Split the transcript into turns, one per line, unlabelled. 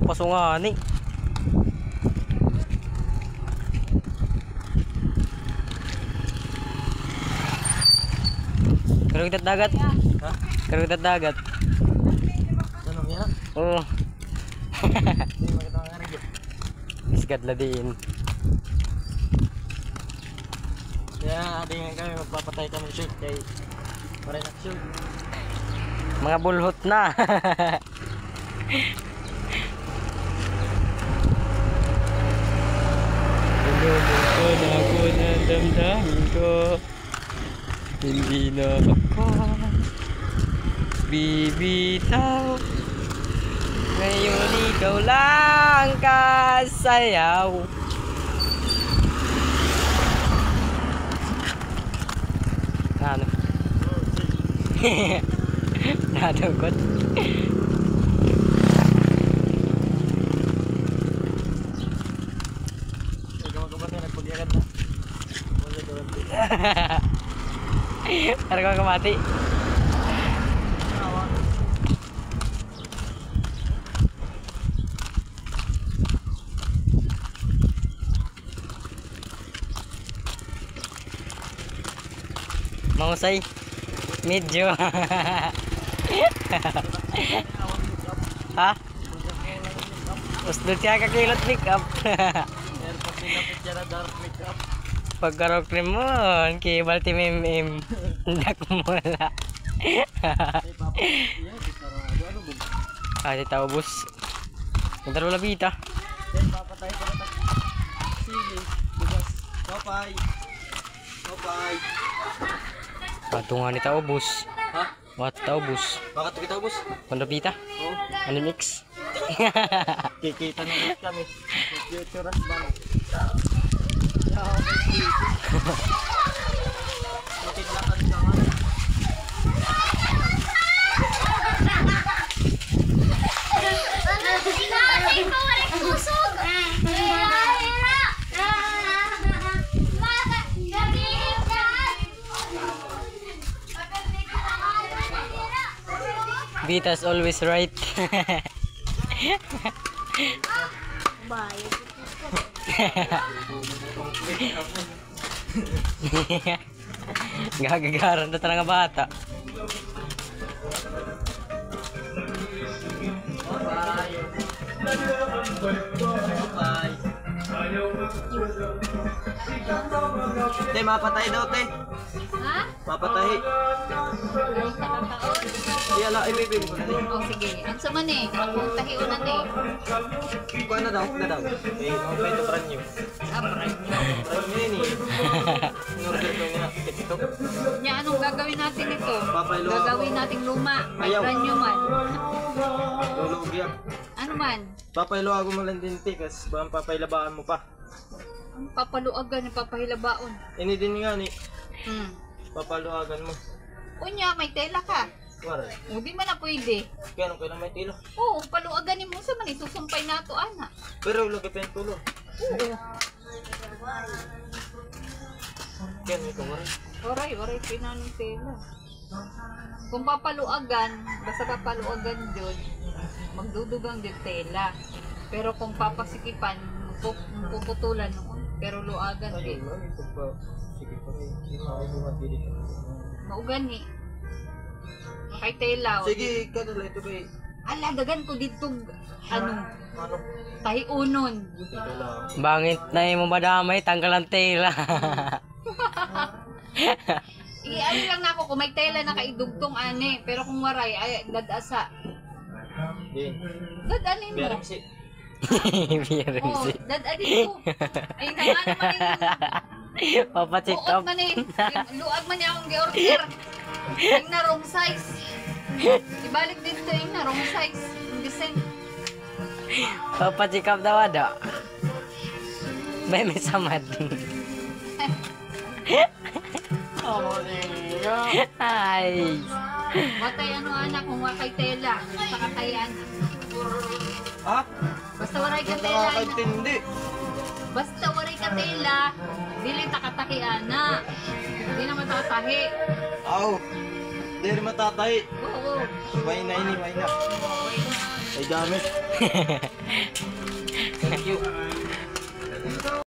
pasungani. Karugtat dagat.
Ha?
Karugtat dagat.
Tanong niya?
Oo.
Hindi makita nga rin.
Isgat la din.
Kaya ating kami magpapatay kami shoot kay parin at shoot.
Mga bulhot na. Pinubog ko na ako ng damdamin ko. Hindi na ako bibitaw. Ngayon ikaw lang kasayaw. Ano? Nadugod.
Gumagabat na nagpagyakan na. Wala doon.
Para ko kamati. Mahusay. Medyo. Ha? Usdod siya kakilot pick up.
Airport nilapit siya na dark makeup.
Pagkarok rin mo, kibal ti mimim. Ndak mo na.
Ay papa, iya di sarado ano bug.
Kasi tao bus. Nagtaro labita.
Then papatay ko na sili. Bugas. Papay. Papay.
Patungan ni tao bus.
Ha?
What tao bus?
Bakit kita bus?
Pandapita.
Oh,
Ano mix?
kikita na ulit kami. Future as ba na? Matidlakan ka nga.
Vita's always right. Gagagaran na talaga bata.
Te, mapatay daw, te.
Ha?
Mapatay.
Ay, kakataon.
Di ala, ibibim ko na, te.
O sige, ang sama ni, akong tahiunan ni.
Kuha na daw, na daw. Eh, mga pwede brand new.
Abray.
Brand new yun eh. In-order ko niya, TikTok.
Nya, anong gagawin natin ito?
Papaylo ako.
Gagawin nating luma. May
Ayaw.
brand new man.
Tulog yan.
Ano man?
Papaylo ako mo lang din, te, kas bang papaylabaan mo pa.
Ang papaluagan, ang papahilabaon.
Ini din nga ni, papaluagan mo.
Unya, may tela ka.
Wala.
Hindi man na pwede.
Kaya nung kailan may tilo.
Oo, paluagan mo sa man, isusumpay na ito, ana.
Pero lagi pa yung tulo.
Oo.
Kaya may kawari.
Oray, pinanong tela. Kung papaluagan, basta papaluagan dyan, magdudugang din tela. Pero kung papasikipan, puputulan noon. Pero luagan
Ay,
din.
man, ito pa. Sige pa rin. Hindi makaibuhat dito.
Maugan ni. Kay tela.
Sige, kanila ito ba eh.
Alagagan ko dito, ano,
Ano?
tahiunon.
Ito lang.
Bangit na yung madamay, tanggal ang tela.
Ano lang na ako, kung may tela na kaidugtong ane. Pero kung waray, ay dadasa.
Di.
Dadanin mo.
Biarim si.
Biarim
Oo,
si.
dadanin ko. Ay, nga naman yung
Papacheck
buot
up.
man eh. Luag man niya akong gi-order. Yung na wrong size. Ibalik din ito yung na wrong size. Yung design.
Papacheck up daw ada. May samad.
Oh, niya.
Ay.
Watay ano anak kung wakay tela. Basta katayan.
Ha?
Basta waray ka
Hindi
tela.
nakakaintindi.
Basta waray ka tela. Dili takatahian na. Hindi na matatahi.
Aw. Di rin matatay.
Oo.
Why na ini, why na.
Oo, wait na.
Ay gamit. Thank you.